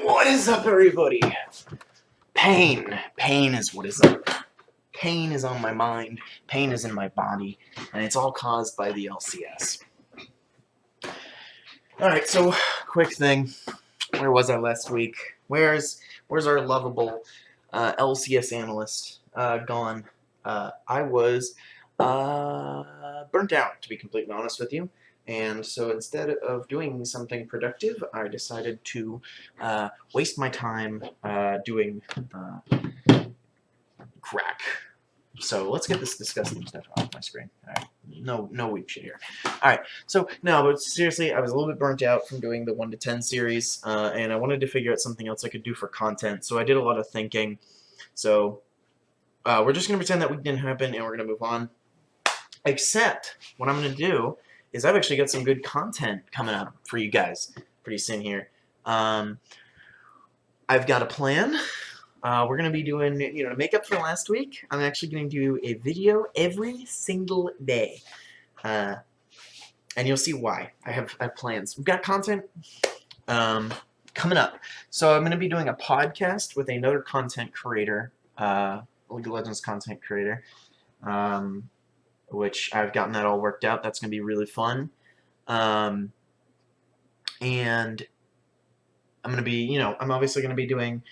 What is up, everybody? Pain. Pain is what is up. Pain is on my mind. Pain is in my body. And it's all caused by the LCS. Alright, so, quick thing. Where was I last week? Where's our lovable LCS Analyst gone? I was burnt out, to be completely honest with you. And so instead of doing something productive, I decided to waste my time doing crack. So let's get this disgusting stuff off my screen. All right, no weak shit here. All right, so no, but seriously, I was a little bit burnt out from doing the 1 to 10 series, and I wanted to figure out something else I could do for content. So I did a lot of thinking. So we're just gonna pretend that week didn't happen, and we're gonna move on. Except what I'm gonna do is I've actually got some good content coming up for you guys pretty soon here. I've got a plan. We're going to be doing, to make up for last week, I'm actually going to do a video every single day. And you'll see why. I have plans. We've got content coming up. So I'm going to be doing a podcast with another content creator, League of Legends content creator, which I've gotten that all worked out. That's going to be really fun. And I'm going to be, I'm obviously going to be doing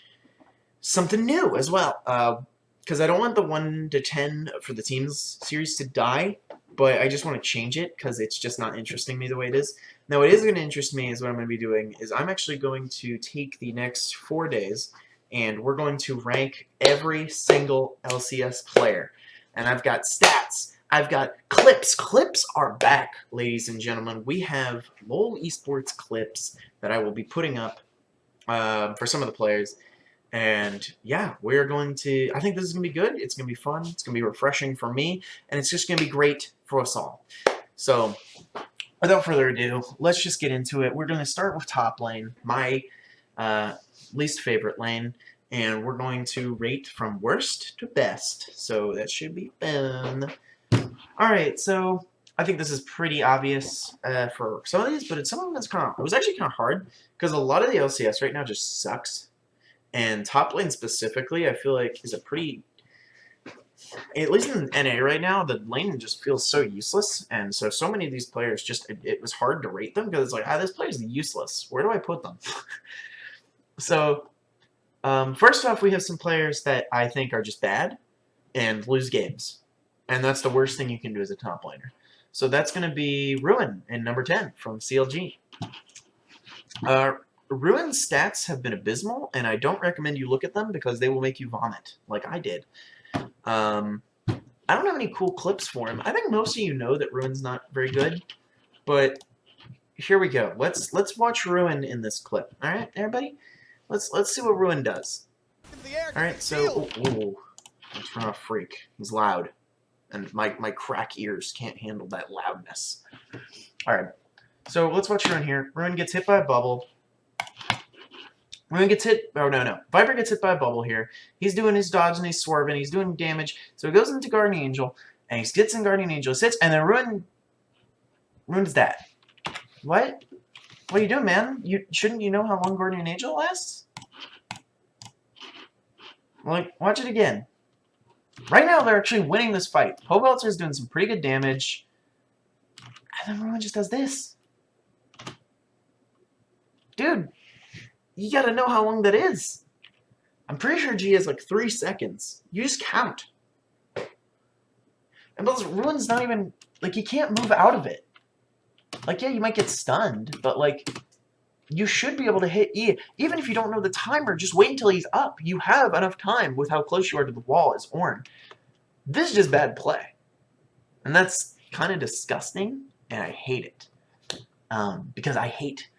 something new as well. Because I don't want the 1 to 10 for the teams series to die, but I just want to change it because it's just not interesting me the way it is. Now, what is going to interest me is what I'm going to be doing is I'm actually going to take the next 4 days and we're going to rank every single LCS player. And I've got stats. I've got clips. Clips are back, ladies and gentlemen. We have LOL Esports clips that I will be putting up for some of the players. And yeah, we're going to, I think this is going to be good. It's going to be fun. It's going to be refreshing for me. And it's just going to be great for us all. So without further ado, let's just get into it. We're going to start with top lane, my least favorite lane. And we're going to rate from worst to best. So that should be fun. Alright, so I think this is pretty obvious for some of these, but some of them it was actually kind of hard because a lot of the LCS right now just sucks. And top lane specifically, I feel like is a pretty, at least in NA right now, the lane just feels so useless. And so many of these players just, it was hard to rate them because it's like, this player's useless. Where do I put them? So, first off, we have some players that I think are just bad and lose games. And that's the worst thing you can do as a top laner. So that's going to be Ruin in number 10 from CLG. Ruin's stats have been abysmal, and I don't recommend you look at them because they will make you vomit, like I did. I don't have any cool clips for him. I think most of you know that Ruin's not very good, but here we go. Let's watch Ruin in this clip. All right, everybody? Let's see what Ruin does. All right, so let's run off Freak. He's loud. And my crack ears can't handle that loudness. Alright, so let's watch Ruin here. Ruin gets hit by a bubble. Ruin gets hit, oh no. Viper gets hit by a bubble here. He's doing his dodge and he's swerving, he's doing damage. So he goes into Guardian Angel, and he gets in Guardian Angel, sits, and then Ruin's dead. What? What are you doing, man? Shouldn't you know how long Guardian Angel lasts? Like, watch it again. Right now, they're actually winning this fight. Hobelzer is doing some pretty good damage. And then Ruin just does this. Dude, you gotta know how long that is. I'm pretty sure G is like 3 seconds. You just count. And plus, Ruin's not even, like, you can't move out of it. Like, yeah, you might get stunned, but, like, you should be able to hit E. Even if you don't know the timer, just wait until he's up. You have enough time with how close you are to the wall as Ornn. This is just bad play. And that's kind of disgusting, and I hate it. Because I hate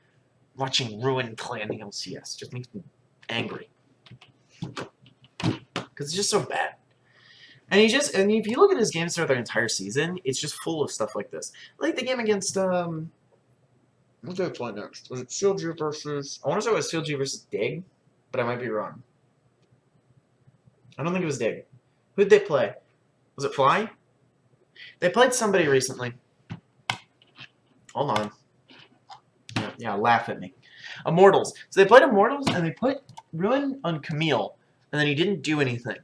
watching Ruin play in the LCS. It just makes me angry. Because it's just so bad. And if you look at his games throughout the entire season, it's just full of stuff like this. Like the game against what did I play next? Was it CLG versus? I want to say it was CLG versus Dig, but I might be wrong. I don't think it was Dig. Who did they play? Was it Fly? They played somebody recently. Hold on. Yeah, laugh at me. Immortals. So they played Immortals, and they put Ruin on Camille, and then he didn't do anything.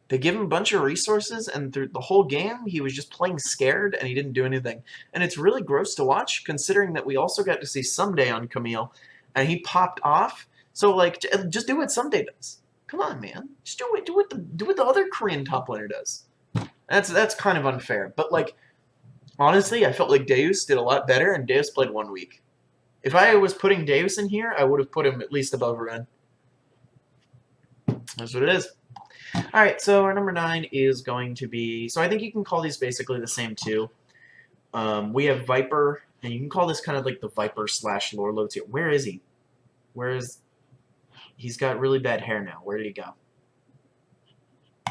They give him a bunch of resources, and through the whole game, he was just playing scared, and he didn't do anything. And it's really gross to watch, considering that we also got to see Someday on Camille, and he popped off. So, like, just do what Someday does. Come on, man. Just do it. Do what the other Korean top laner does. That's kind of unfair. But, like, honestly, I felt like Deus did a lot better, and Deus played 1 week. If I was putting Deus in here, I would have put him at least above Ren. That's what it is. Alright, so our number 9 is going to be... So I think you can call these basically the same two. We have Viper, and you can call this kind of like the Viper / Lorlo tier. Where is he? Where is... He's got really bad hair now. Where did he go?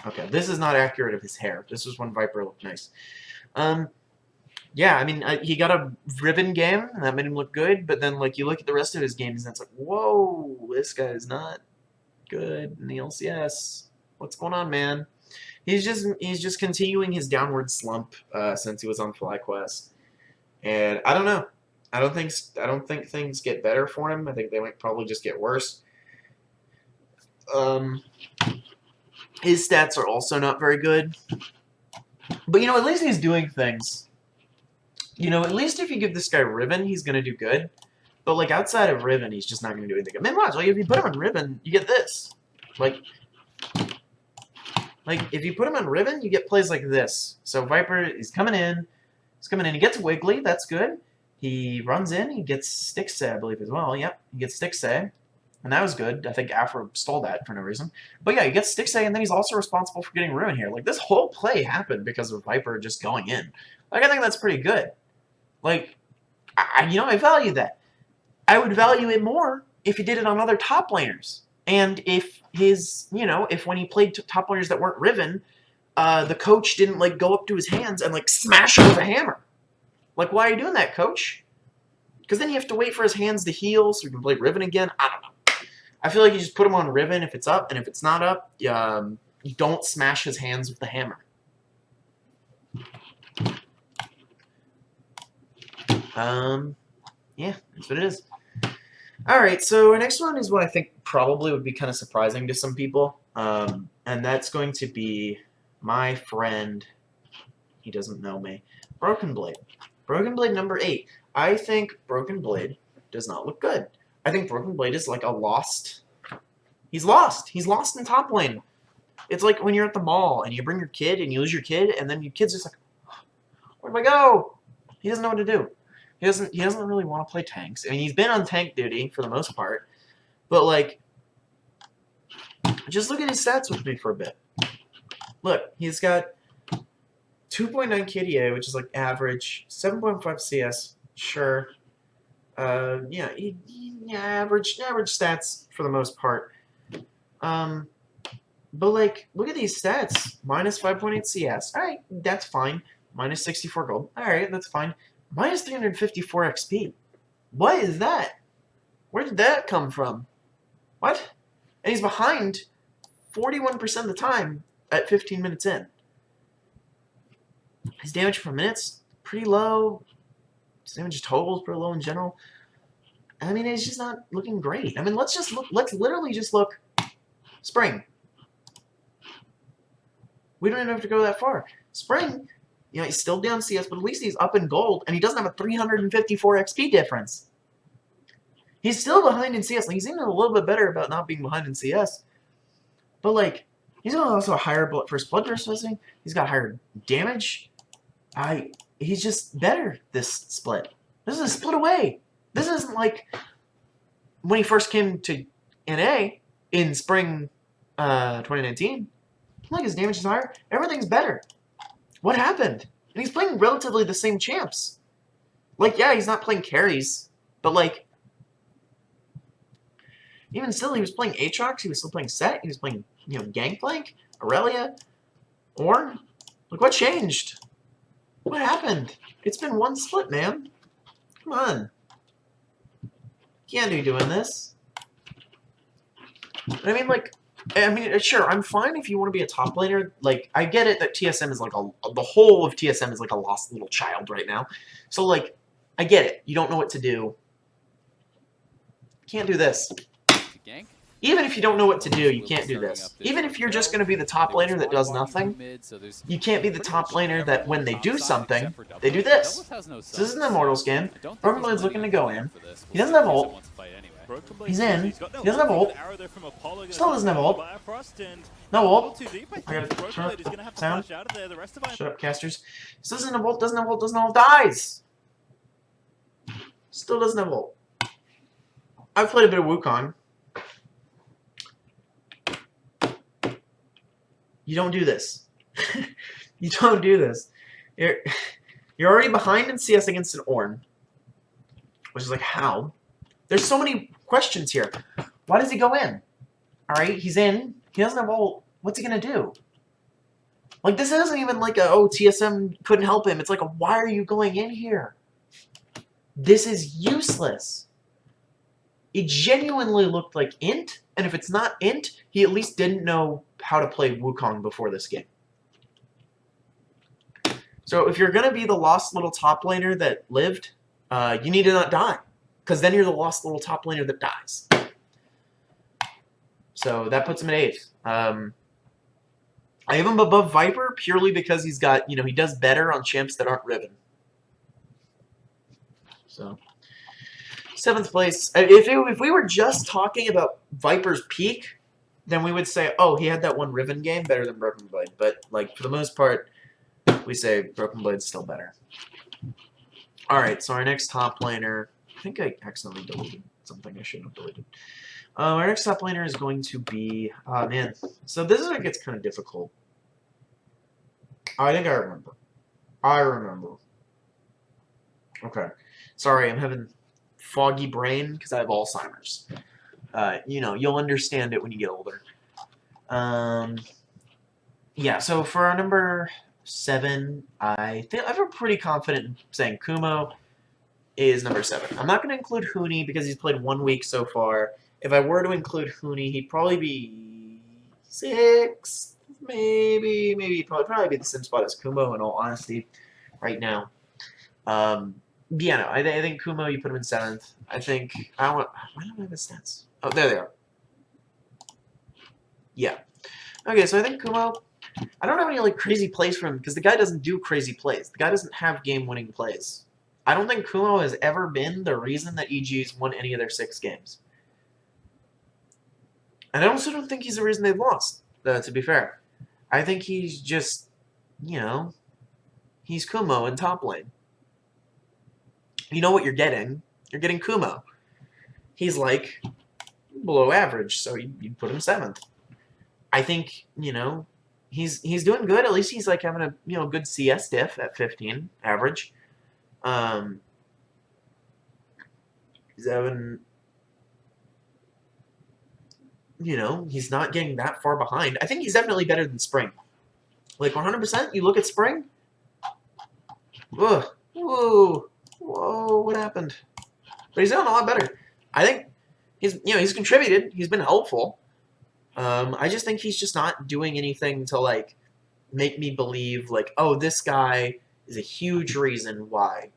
Okay, this is not accurate of his hair. This was when Viper looked nice. Yeah, I mean, he got a Riven game, and that made him look good, but then, like, you look at the rest of his games, and it's like, whoa, this guy is not good in the LCS. What's going on, man? He's just continuing his downward slump since he was on FlyQuest, and I don't know. I don't think things get better for him. I think they might probably just get worse. His stats are also not very good, but at least he's doing things. At least if you give this guy Riven, he's gonna do good. But like outside of Riven, he's just not gonna do anything. I mean, watch, like if you put him on Riven, you get this. Like if you put him on Riven, you get plays like this. So Viper, he's coming in. He gets Wiggly, that's good. He runs in, he gets Stick Say, I believe, as well. Yep, he gets Stick Say. And that was good. I think Afro stole that for no reason. But yeah, he gets Stick Say, and then he's also responsible for getting Ruin here. Like, this whole play happened because of Viper just going in. Like, I think that's pretty good. Like, I value that. I would value it more if he did it on other top laners. And if if when he played top laners that weren't Riven, the coach didn't, like, go up to his hands and, like, smash him with a hammer. Like, why are you doing that, coach? Because then you have to wait for his hands to heal so you can play Riven again. I don't know. I feel like you just put him on Riven if it's up, and if it's not up, you don't smash his hands with the hammer. Yeah, that's what it is. Alright, so our next one is what I think probably would be kind of surprising to some people. And that's going to be my friend, he doesn't know me, Broken Blade. Broken Blade number 8. I think Broken Blade does not look good. I think Broken Blade is like a lost... He's lost. He's lost in top lane. It's like when you're at the mall and you bring your kid and you lose your kid, and then your kid's just like, where do I go? He doesn't know what to do. He doesn't really want to play tanks. I mean, he's been on tank duty for the most part, but like, just look at his stats with me for a bit. Look, he's got 2.9 KDA, which is like average, 7.5 CS, sure. Yeah, average stats for the most part. But like, look at these stats. Minus 5.8 CS. All right, that's fine. Minus 64 gold. All right, that's fine. Minus 354 XP. What is that? Where did that come from? What? And he's behind 41% of the time at 15 minutes in. His damage per minute's pretty low. His damage total is pretty low in general. I mean, it's just not looking great. I mean, let's literally just look Spring. We don't even have to go that far. Spring, he's still down CS, but at least he's up in gold, and he doesn't have a 354 XP difference. He's still behind in CS. Like, he's even a little bit better about not being behind in CS. But, like, he's also a higher first blood processing. He's got higher damage. He's just better this split. This is a split away. This isn't like when he first came to NA in spring 2019. Like, his damage is higher. Everything's better. What happened? And he's playing relatively the same champs. Like, yeah, he's not playing carries, but like, even still, he was playing Aatrox. He was still playing Set. He was playing, Gangplank, Aurelia. Or, look what changed. What happened? It's been one split, man. Come on. Can't be doing this. I mean, sure, I'm fine if you want to be a top laner. Like, I get it that TSM is like the whole of TSM is like a lost little child right now. So, like, I get it. You don't know what to do. Can't do this. Even if you don't know what to do, you can't do this. Even if you're just going to be the top laner that does nothing, you can't be the top laner that when they do something, they do this. So this is an Immortals game. Broken Blade's looking to go in. He doesn't have ult. He's in. He doesn't have ult. Still doesn't have ult. No ult. I gotta shut up. Sound. Shut up, casters. Still doesn't have ult, doesn't have ult, doesn't have ult, dies! Still doesn't have ult. I've played a bit of Wukong. You don't do this. You don't do this. You're already behind in CS against an Ornn. Which is like, how? There's so many questions here. Why does he go in? Alright, he's in. He doesn't have ult. What's he gonna do? Like, this isn't even like a, oh, TSM couldn't help him. It's like a, why are you going in here? This is useless. It genuinely looked like int, and if it's not int, he at least didn't know how to play Wukong before this game. So if you're going to be the lost little top laner that lived, you need to not die. Because then you're the lost little top laner that dies. So that puts him at 8th. I have him above Viper purely because he's got, you know, he does better on champs that aren't Riven. So 7th place. If we were just talking about Viper's peak, then we would say, oh, he had that one Riven game, better than Broken Blade. But, like, for the most part, we say Broken Blade's still better. Alright, so our next top laner... I think I accidentally deleted something I shouldn't have deleted. Our next top laner is going to be... Oh, man. So this is where it gets kind of difficult. Oh, I think I remember. I remember. Okay. Sorry, I'm having foggy brain because I have Alzheimer's. You know, you'll understand it when you get older. Yeah, so for our number 7, I feel pretty confident in saying Kumo is number 7. I'm not going to include Huni because he's played 1 week so far. If I were to include Huni, he'd probably be 6th, maybe he'd probably be the same spot as Kumo in all honesty right now. Yeah, no, I think Kumo, you put him in 7th. I think, why don't I have his stats? Oh, there they are. Yeah. Okay, so I think Kumo, I don't have any like crazy plays for him because the guy doesn't do crazy plays. The guy doesn't have game-winning plays. I don't think Kumo has ever been the reason that EG's won any of their 6 games. And I also don't think he's the reason they've lost, to be fair. I think he's just, you know, he's Kumo in top lane. You know what you're getting. You're getting Kumo. He's like below average, so you'd put him 7th. I think, you know, he's doing good. At least he's like having a, you know, good CS diff at 15 average. He's having, you know, he's not getting that far behind. I think he's definitely better than Spring. Like 100%, you look at Spring. Ugh. Whoa. Whoa, what happened? But he's doing a lot better. I think he's contributed. He's been helpful. I just think he's just not doing anything to like make me believe like, oh, this guy is a huge reason why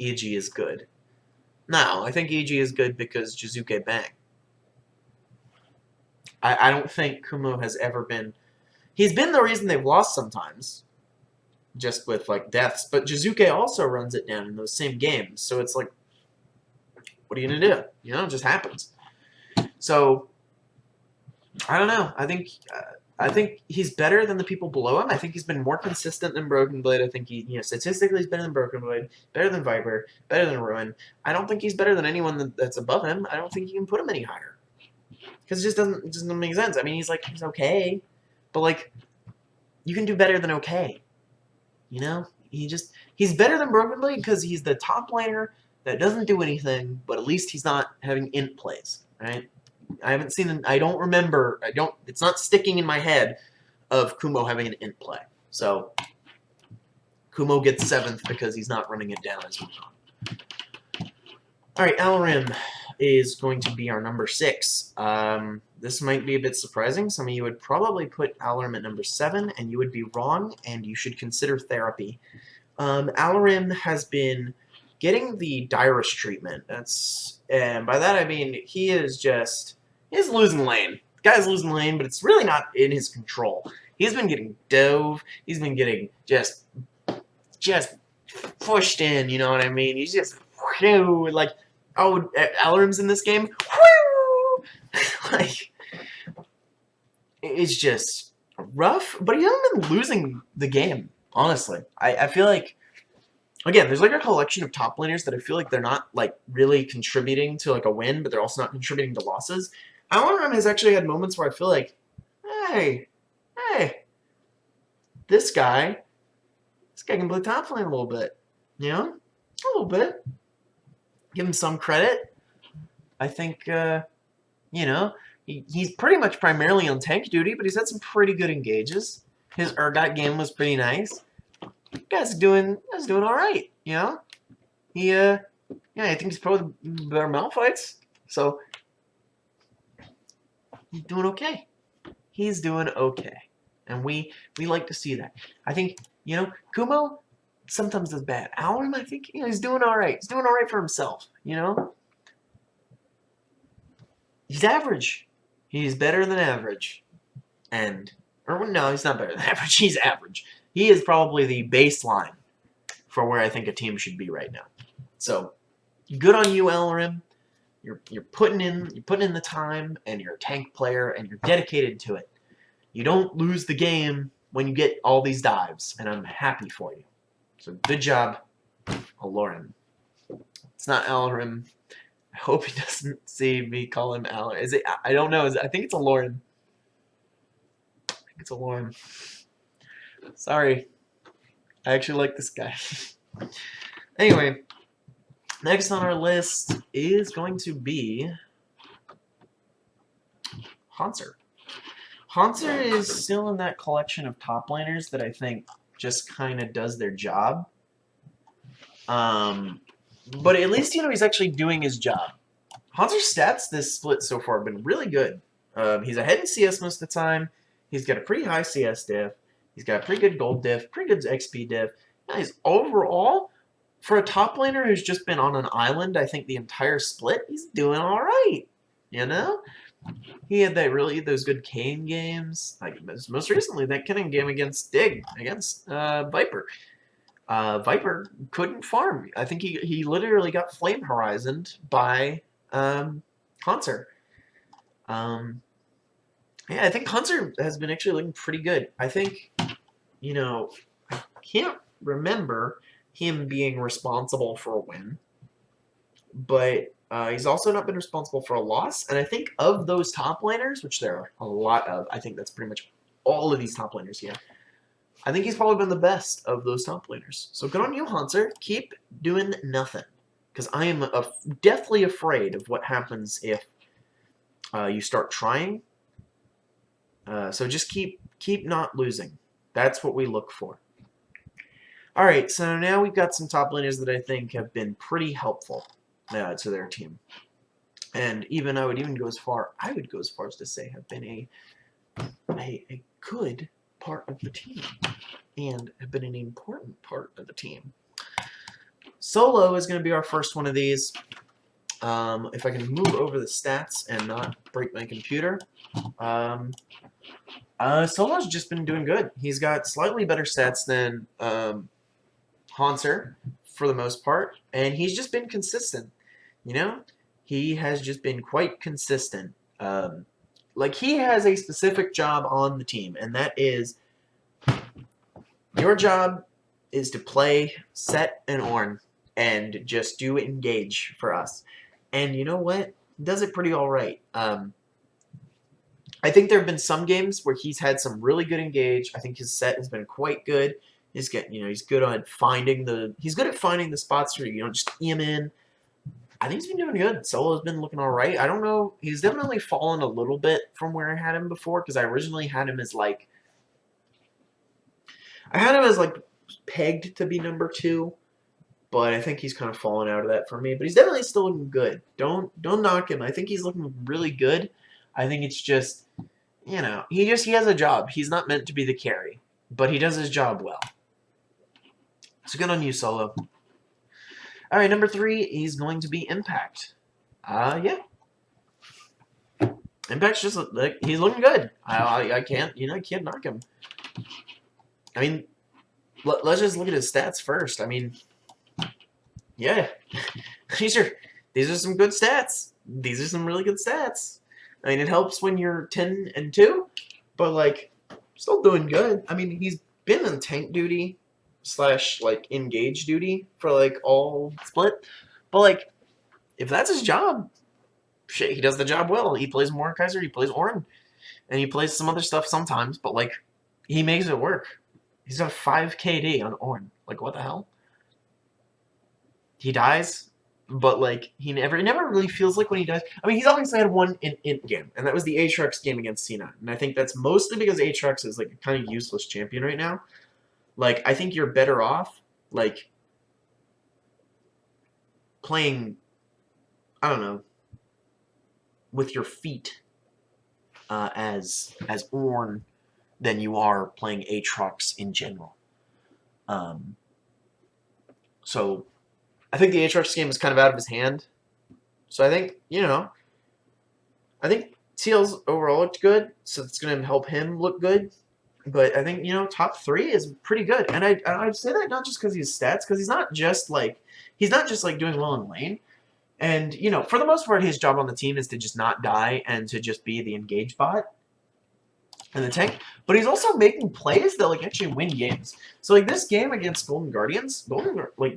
EG is good. No, I think EG is good because Jizuke bang. I don't think Kumo has ever been... He's been the reason they've lost sometimes, just with like deaths, but Jizuke also runs it down in those same games, so it's like, what are you gonna do? You know, it just happens. So, I don't know. I think he's better than the people below him. I think he's been more consistent than Broken Blade. I think he, you know, statistically he's better than Broken Blade, better than Viper, better than Ruin. I don't think he's better than anyone that's above him. I don't think you can put him any higher. Because it just doesn't make sense. I mean, he's okay, but like, you can do better than okay. You know, he's better than Broken Blade because he's the top laner that doesn't do anything, but at least he's not having int plays, right? I haven't seen I don't remember. It's not sticking in my head of Kumo having an int play. So Kumo gets 7th because he's not running it down as we go. All right, Alarim is going to be our number 6. This might be a bit surprising. Some of you would probably put Alarim at number 7, and you would be wrong, and you should consider therapy. Alarim has been getting the direst treatment. And by that I mean he's losing lane. The guy's losing lane, but it's really not in his control. He's been getting dove. He's been getting just pushed in. You know what I mean? He's just like, oh, Alarim's in this game. Like, it's just rough. But he hasn't been losing the game. Honestly, I feel like, again, there's like a collection of top laners that I feel like they're not like really contributing to like a win, but they're also not contributing to losses. Alarim has actually had moments where I feel like, hey, this guy can play top lane a little bit, you know, a little bit. Give him some credit. I think, you know, he's pretty much primarily on tank duty, but he's had some pretty good engages. His Urgot game was pretty nice. Guy's doing all right, you know. Yeah, I think he's probably the better Malphites. So he's doing okay. He's doing okay, and we like to see that. I think, you know, Kumo sometimes does bad. Alarim, I think, you know, he's doing all right. He's doing all right for himself, you know. He's average. He's better than average, or no, he's not better than average. He's average. He is probably the baseline for where I think a team should be right now. So, good on you, Alarim. You're putting in the time, and you're a tank player, and you're dedicated to it. You don't lose the game when you get all these dives, and I'm happy for you. So good job, Alarim. It's not Alarim. I hope he doesn't see me call him Alarim. Is it? I don't know. I think it's Alarim. I think it's Alarim. Sorry. I actually like this guy. Anyway, next on our list is going to be Hanser. Hanser is still in that collection of top laners that I think just kind of does their job. But at least, you know, he's actually doing his job. Hanser's stats this split so far have been really good. He's ahead in CS most of the time. He's got a pretty high CS diff. He's got a pretty good gold diff, pretty good XP diff. Yeah, he's overall, for a top laner who's just been on an island, I think the entire split, he's doing all right. You know? He had those good Kane games. Like most recently, that Kane game against Dig, against Viper. Viper couldn't farm. I think he literally got flame horizoned by Hanser. Yeah, I think Hanser has been actually looking pretty good. I think, you know, I can't remember him being responsible for a win, but he's also not been responsible for a loss. And I think of those top laners, which there are a lot of, I think that's pretty much all of these top laners here. I think he's probably been the best of those top laners. So good on you, Hanser. Keep doing nothing, because I am deathly afraid of what happens if you start trying. So just keep not losing. That's what we look for. All right, so now we've got some top laners that I think have been pretty helpful to their team, and I would go as far as to say have been a good part of the team, and have been an important part of the team. Solo is going to be our first one of these. If I can move over the stats and not break my computer. Solo's just been doing good. He's got slightly better stats than Hanser for the most part, and he's just been consistent. You know, he has just been quite consistent. Like, he has a specific job on the team, and that is, your job is to play Set and Ornn and just do engage for us. And you know what? He does it pretty all right. I think there have been some games where he's had some really good engage. I think his set has been quite good. He's good at finding the spots where you just E him in. I think he's been doing good. Solo's been looking all right. I don't know. He's definitely fallen a little bit from where I had him before, because I originally had him as I had him as like pegged to be number 2, but I think he's kind of fallen out of that for me. But he's definitely still looking good. Don't knock him. I think he's looking really good. I think it's just, you know, he has a job. He's not meant to be the carry, but he does his job well. So good on you, Solo. All right, number 3 is going to be Impact. Yeah. Impact's just like he's looking good. I can't, you can't knock him. I mean, let's just look at his stats first. I mean, yeah, these are some good stats. These are some really good stats. I mean, it helps when you're 10-2, but like, still doing good. I mean, he's been in tank duty / like engage duty for like all split, but like, if that's his job, shit, he does the job well. He plays Mordekaiser, he plays Orin, and he plays some other stuff sometimes, but like, he makes it work. He's got 5 KD on Orin. Like, what the hell? He dies, but like, it never really feels like when he dies. I mean, he's obviously had one int game, and that was the Aatrox game against C9. And I think that's mostly because Aatrox is like a kind of useless champion right now. Like, I think you're better off, like, playing, I don't know, with your feet as Ornn than you are playing Aatrox in general. So I think the Aatrox game is kind of out of his hand. So I think, I think TL's overall looked good, so it's going to help him look good. But I think, top 3 is pretty good. And I'd say that not just because he's stats, because he's not just like doing well in lane. And, for the most part, his job on the team is to just not die and to just be the engage bot and the tank. But he's also making plays that, like, actually win games. So, like, this game against Golden Guardians,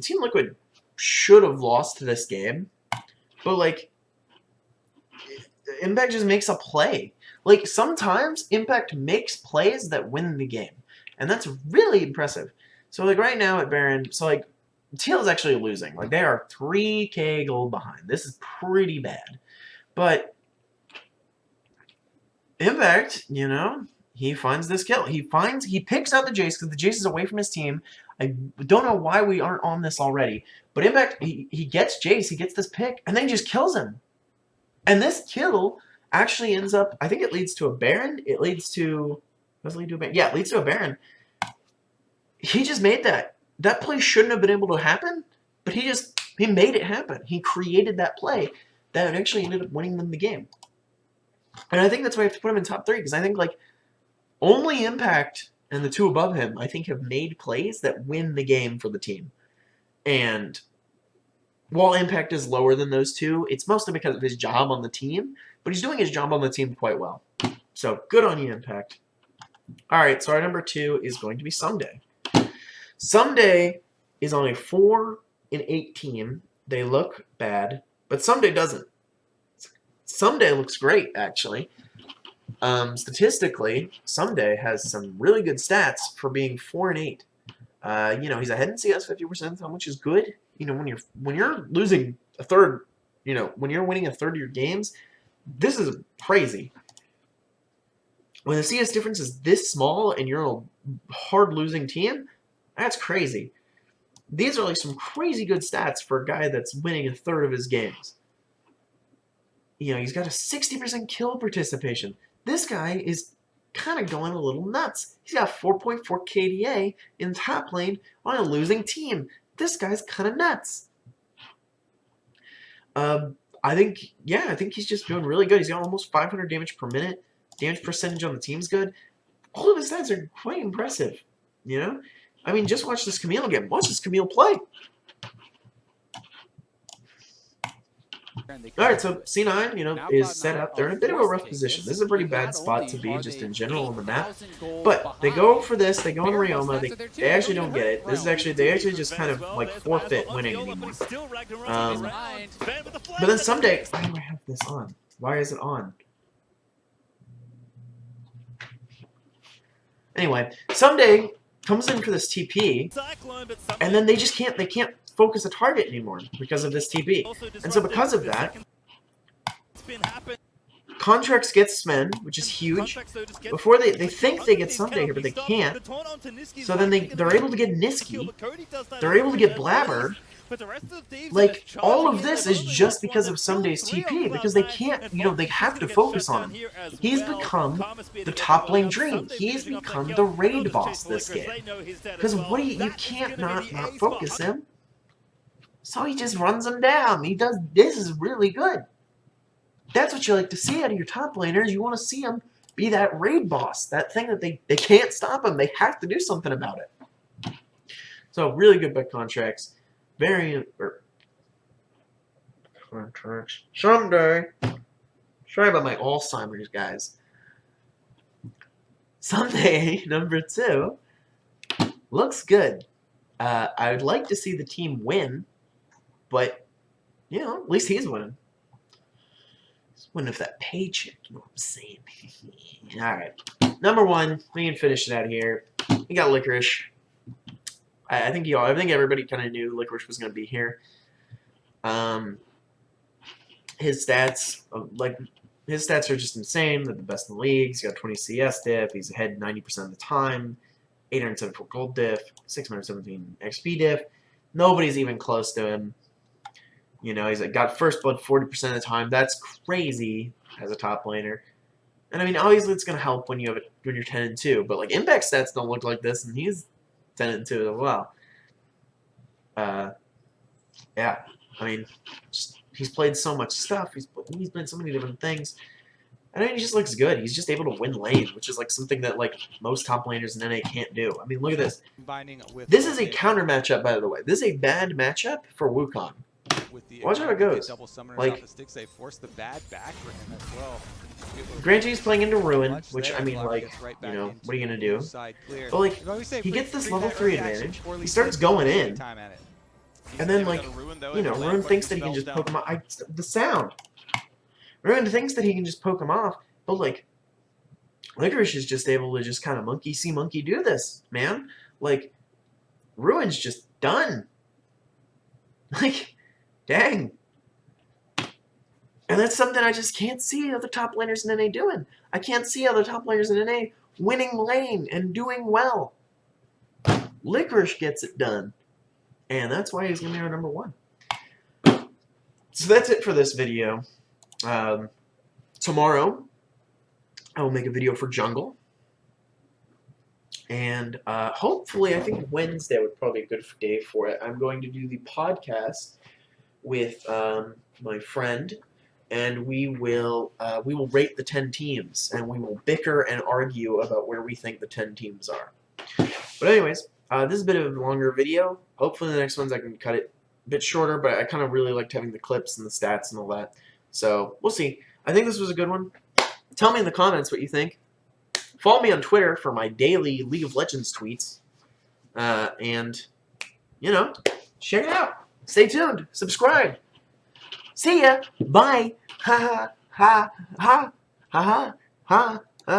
Team Liquid should have lost this game. But, like, Impact just makes a play. Like, sometimes Impact makes plays that win the game. And that's really impressive. So, like, right now at Baron, so, like, TL is actually losing. Like, they are 3K gold behind. This is pretty bad. But Impact, he finds this kill. He picks out the Jace because the Jace is away from his team. I don't know why we aren't on this already. But Impact, he gets Jace, he gets this pick, and then he just kills him. And this kill actually ends up, I think it leads to a Baron. It leads to, does it lead to a Baron? Yeah, it leads to a Baron. He just made that. That play shouldn't have been able to happen, but he made it happen. He created that play that actually ended up winning them the game. And I think that's why I have to put him in top 3, because I think, like, only Impact and the 2 above him, I think, have made plays that win the game for the team. And while Impact is lower than those 2, it's mostly because of his job on the team, but he's doing his job on the team quite well. So, good on you, Impact. All right, so our number 2 is going to be Someday. Someday is on a 4-8 team. They look bad, but Someday doesn't. Someday looks great, actually. Statistically, Someday has some really good stats for being 4-8. He's ahead in CS 50%, which is good. When you're losing a third, when you're winning a third of your games, this is crazy. When the CS difference is this small and you're a hard losing team, that's crazy. These are like some crazy good stats for a guy that's winning a third of his games. He's got a 60% kill participation. This guy is kind of going a little nuts. He's got 4.4 KDA in top lane on a losing team. This guy's kind of nuts. I think he's just doing really good. He's got almost 500 damage per minute. Damage percentage on the team's good. All of his stats are quite impressive. I mean, just watch this Camille game. Watch this Camille play. Alright, so C9, is set up. They're in a bit of a rough position. This is a pretty bad spot to be just in general on the map. But they go for this. They go on Ryoma. They actually don't get it. They actually just kind of like forfeit winning anymore. But then Someday, why do I have this on? Why is it on? Anyway, Someday comes in for this TP, and then they can't focus a target anymore because of this TP. And so because of that, Contracts get Smen, which is huge. Before they think they get Someday here, but they can't. So then they're able to get Niski. They're able to get Blabber. Like, all of this is just because of Someday's TP, because they can't, they have to focus on him. He's become the top lane dream. He's become the raid boss this game. Because you can't not focus him. So he just runs him down. This is really good. That's what you like to see out of your top laners. You want to see him be that raid boss, that thing that they can't stop him. They have to do something about it. So really good bet contracts. Contracts. Someday. Sorry about my Alzheimer's, guys. Someday, number 2, looks good. I would like to see the team win, but, at least he's winning. He's winning with that paycheck, you know what I'm saying? Alright. Number 1, we can finish it out here. We got Licorice. I think everybody kind of knew Licorice was going to be here. His stats, are just insane. They're the best in the league. He's got 20 CS diff. He's ahead 90% of the time. 874 gold diff. 617 XP diff. Nobody's even close to him. He's got first blood 40% of the time. That's crazy as a top laner. And I mean, obviously it's going to help when you're 10-2. But like impact stats don't look like this, and he's 10-2 as well. Yeah, I mean, he's played so much stuff. He's played so many different things. And I mean, he just looks good. He's just able to win lane, which is like something that like most top laners in NA can't do. I mean, look at this. This is a counter matchup, by the way. This is a bad matchup for Wukong. Watch how it goes. Like, granted, he's playing into Ruin, which, I mean, like, what are you going to do? But, like, he gets this level 3 advantage. He starts going in. And then, like, Ruin thinks that he can just poke him off. The sound. Ruin thinks that he can just poke him off. But, like, Licorice is just able to just kind of monkey see monkey do this, man. Like, Ruin's just done. Like, dang. And that's something I just can't see other top laners in NA doing. I can't see other top laners in NA winning lane and doing well. Licorice gets it done. And that's why he's going to be our number 1. So that's it for this video. Tomorrow, I will make a video for Jungle. And hopefully, I think Wednesday would probably be a good day for it. I'm going to do the podcast with my friend, and we will rate the 10 teams, and we will bicker and argue about where we think the 10 teams are. But anyways, this is a bit of a longer video. Hopefully the next ones I can cut it a bit shorter, but I kind of really liked having the clips and the stats and all that. So we'll see. I think this was a good one. Tell me in the comments what you think. Follow me on Twitter for my daily League of Legends tweets. And, check it out. Stay tuned. Subscribe. See ya. Bye. Ha ha ha ha ha ha ha.